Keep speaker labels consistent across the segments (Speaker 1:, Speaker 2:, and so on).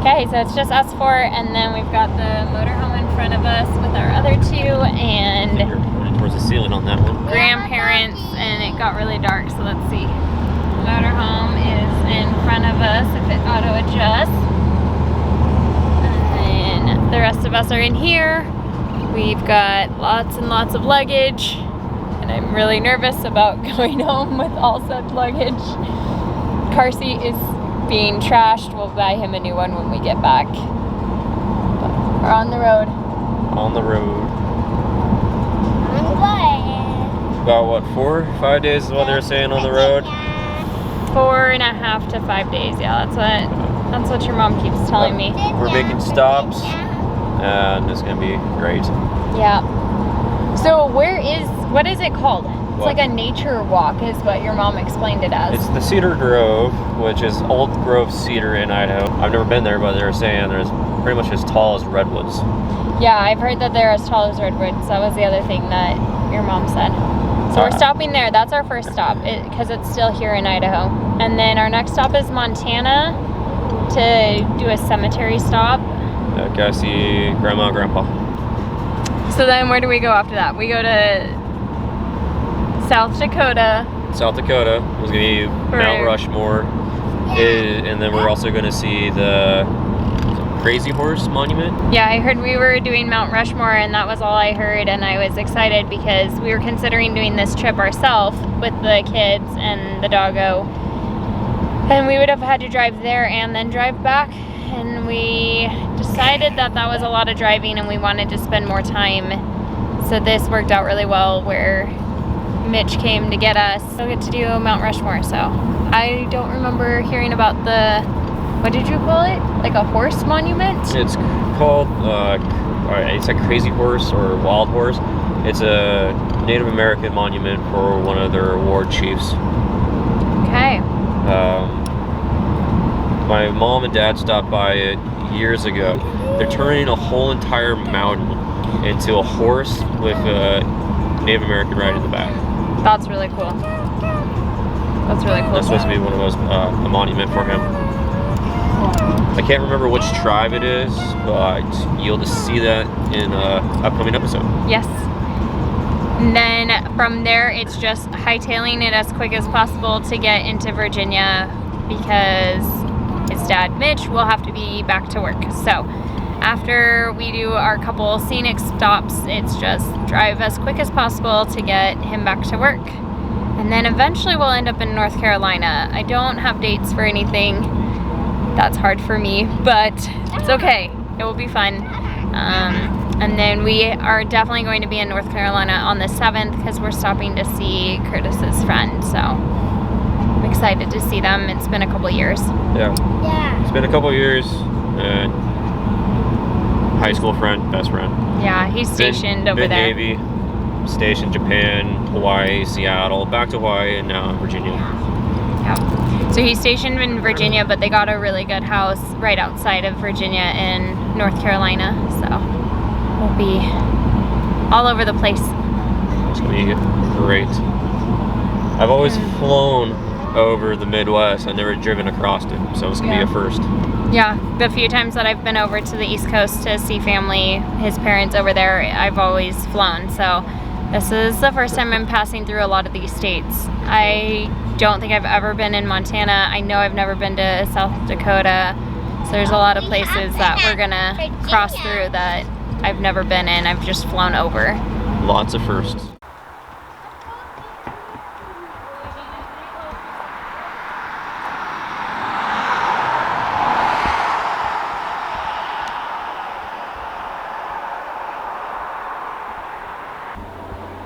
Speaker 1: Okay, so it's just us four, and then we've got the motorhome in front of us with our other two, and
Speaker 2: you're pointing towards the ceiling on that one.
Speaker 1: Grandparents, and it got really dark, so let's see. Motorhome is in front of us if it auto adjusts. And the rest of us are in here. We've got lots and lots of luggage, and I'm really nervous about going home with all such luggage. Car seat is being trashed. We'll buy him a new one when we get back. But we're on the road.
Speaker 2: On the road. About what, 4 or 5 days is what they're saying on the road?
Speaker 1: 4.5 to 5 days. Yeah, that's what your mom keeps telling me.
Speaker 2: We're making stops, and it's gonna be great.
Speaker 1: Yeah. So what is it called? It's like a nature walk is what your mom explained it as.
Speaker 2: It's the Cedar Grove, which is Old Grove Cedar in Idaho. I've never been there, but they're saying there's pretty much as tall as redwoods.
Speaker 1: Yeah, I've heard that they're as tall as redwoods. That was the other thing that your mom said. So we're stopping there. That's our first stop because it's still here in Idaho. And then our next stop is Montana to do a cemetery stop.
Speaker 2: Yeah, gotta see Grandma and Grandpa.
Speaker 1: So then where do we go after that? We go to South Dakota.
Speaker 2: South Dakota is gonna be Mount Rushmore. And then we're also gonna see the Crazy Horse Monument.
Speaker 1: Yeah, I heard we were doing Mount Rushmore, and that was all I heard, and I was excited because we were considering doing this trip ourselves with the kids and the doggo, and we would have had to drive there and then drive back, and we decided that that was a lot of driving and we wanted to spend more time, so this worked out really well where Mitch came to get us. We'll get to do Mount Rushmore. So I don't remember hearing about the, what did you call it? Like a horse monument? It's
Speaker 2: called, it's a Crazy Horse or Wild Horse. It's a Native American monument for one of their war chiefs.
Speaker 1: Okay.
Speaker 2: My mom and dad stopped by it years ago. They're turning a whole entire mountain into a horse with a Native American right in the back.
Speaker 1: That's really cool. That's really cool.
Speaker 2: That's supposed to be one of those, a monument for him. I can't remember which tribe it is, but you'll just see that in an upcoming episode.
Speaker 1: Yes. And then from there, it's just hightailing it as quick as possible to get into Virginia because his dad, Mitch, will have to be back to work. So after we do our couple scenic stops, it's just drive as quick as possible to get him back to work. And then eventually we'll end up in North Carolina. I don't have dates for anything. That's hard for me, but it's okay. It will be fun. And then we are definitely going to be in North Carolina on the 7th because we're stopping to see Curtis's friend. So I'm excited to see them. It's been a couple years.
Speaker 2: Yeah. It's been a couple years. High school friend, best friend.
Speaker 1: Yeah, he's stationed over there.
Speaker 2: Navy, stationed Japan, Hawaii, Seattle, back to Hawaii, and now Virginia.
Speaker 1: Yeah. So he's stationed in Virginia, but they got a really good house right outside of Virginia in North Carolina. So we'll be all over the place.
Speaker 2: It's gonna be great. I've always flown over the Midwest. I've never driven across it, so it's gonna be a first.
Speaker 1: Yeah, the few times that I've been over to the East Coast to see family, his parents over there, I've always flown. So this is the first time I'm passing through a lot of these states. I don't think I've ever been in Montana. I know I've never been to South Dakota. So there's a lot of places that we're gonna cross through that I've never been in. I've just flown over.
Speaker 2: Lots of firsts.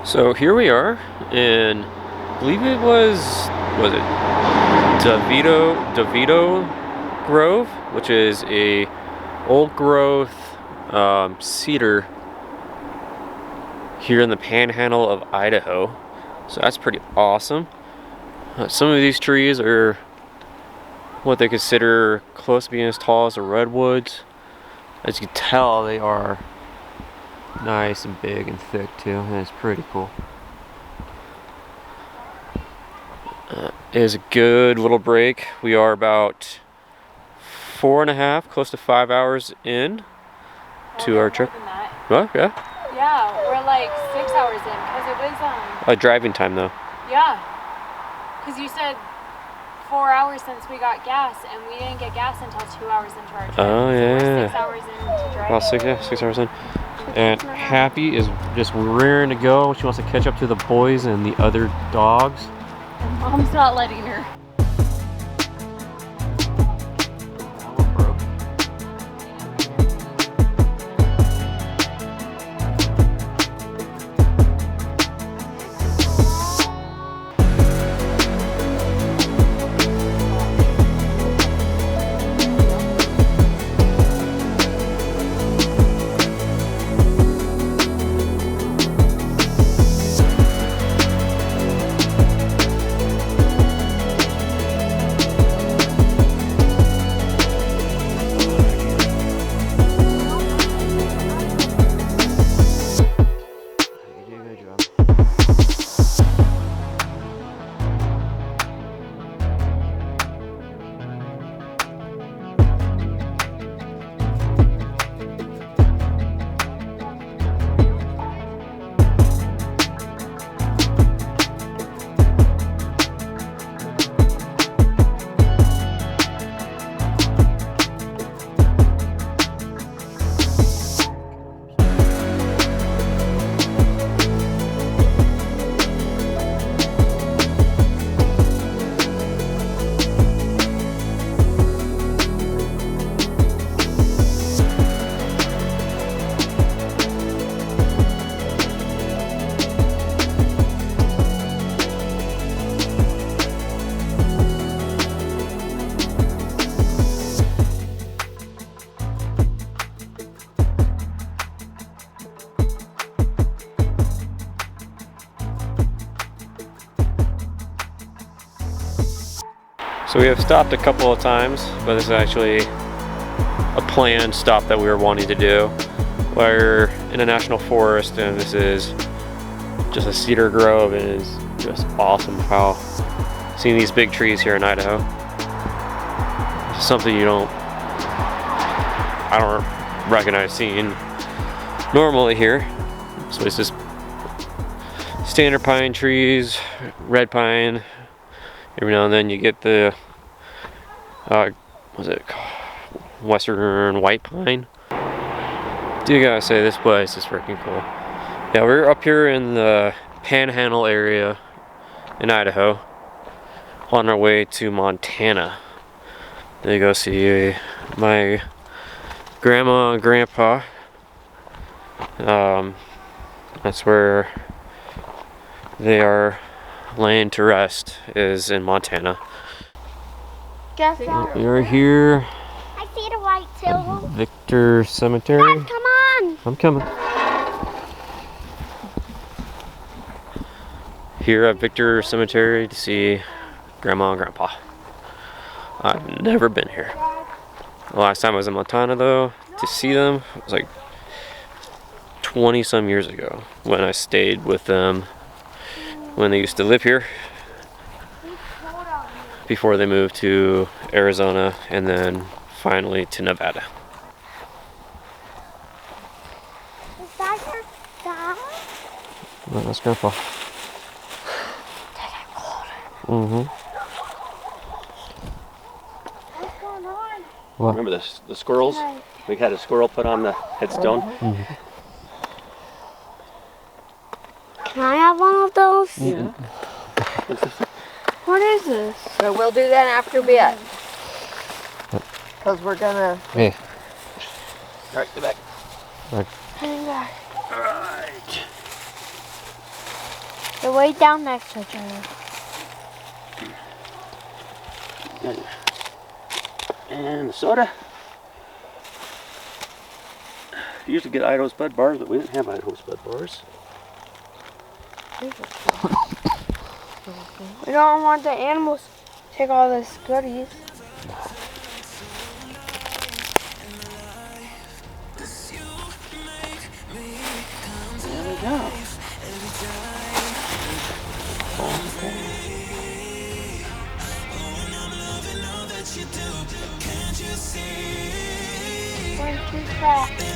Speaker 2: So here we are, and I believe it was it Devoto Grove, which is a old growth cedar here in the panhandle of Idaho. So that's pretty awesome. Some of these trees are what they consider close to being as tall as the redwoods. As you can tell, they are nice and big and thick too, and it's pretty cool. It is a good little break. We are about 4.5, close to 5 hours in to our trip. Oh, yeah.
Speaker 1: Yeah, we're like 6 hours in because it was
Speaker 2: Driving time though.
Speaker 1: yeah, because you said 4 hours since we got gas, and we didn't get gas until 2 hours into our trip.
Speaker 2: Oh,
Speaker 1: so
Speaker 2: yeah.
Speaker 1: We're 6 hours into driving.
Speaker 2: Well, 6 hours in. And Happy is just rearing to go. She wants to catch up to the boys and the other dogs.
Speaker 1: And Mom's not letting her.
Speaker 2: So we have stopped a couple of times, but this is actually a planned stop that we were wanting to do. We're in a national forest, and this is just a cedar grove, and it is just awesome how seeing these big trees here in Idaho. It's something I don't recognize seeing normally here. So it's just standard pine trees, red pine. Every now and then you get the what's it called? Western white pine. Do gotta say, this place is freaking cool. Yeah, we're up here in the Panhandle area in Idaho, on our way to Montana. There you go, see my grandma and grandpa. That's where they are laying to rest, is in Montana.
Speaker 3: Guess that.
Speaker 2: We're here.
Speaker 3: I see the white tail.
Speaker 2: Victor Cemetery.
Speaker 3: Dad, come on.
Speaker 2: I'm coming. Here at Victor Cemetery to see Grandma and Grandpa. I've never been here. The last time I was in Montana though, to see them, it was like 20 some years ago when I stayed with them when they used to live here before they moved to Arizona and then finally to Nevada.
Speaker 3: Is that your dad?
Speaker 2: Well, that's Grandpa. Mm-hmm.
Speaker 3: What's going on?
Speaker 2: What?
Speaker 4: Remember the squirrels? We had a squirrel put on the headstone.
Speaker 2: Mm-hmm.
Speaker 3: Can I have one of those?
Speaker 5: Yeah.
Speaker 3: What is this?
Speaker 5: So we'll do that after bed. Because we're gonna.
Speaker 2: Hey.
Speaker 4: All right, get back.
Speaker 3: Hang back.
Speaker 4: All right.
Speaker 3: They're way down next to each other.
Speaker 4: And the soda. You used to get Idaho Spud bars, but we didn't have Idaho Spud bars.
Speaker 3: We don't want the animals to take all this goodies.
Speaker 4: There we go.
Speaker 6: Can't you see
Speaker 3: Who's that?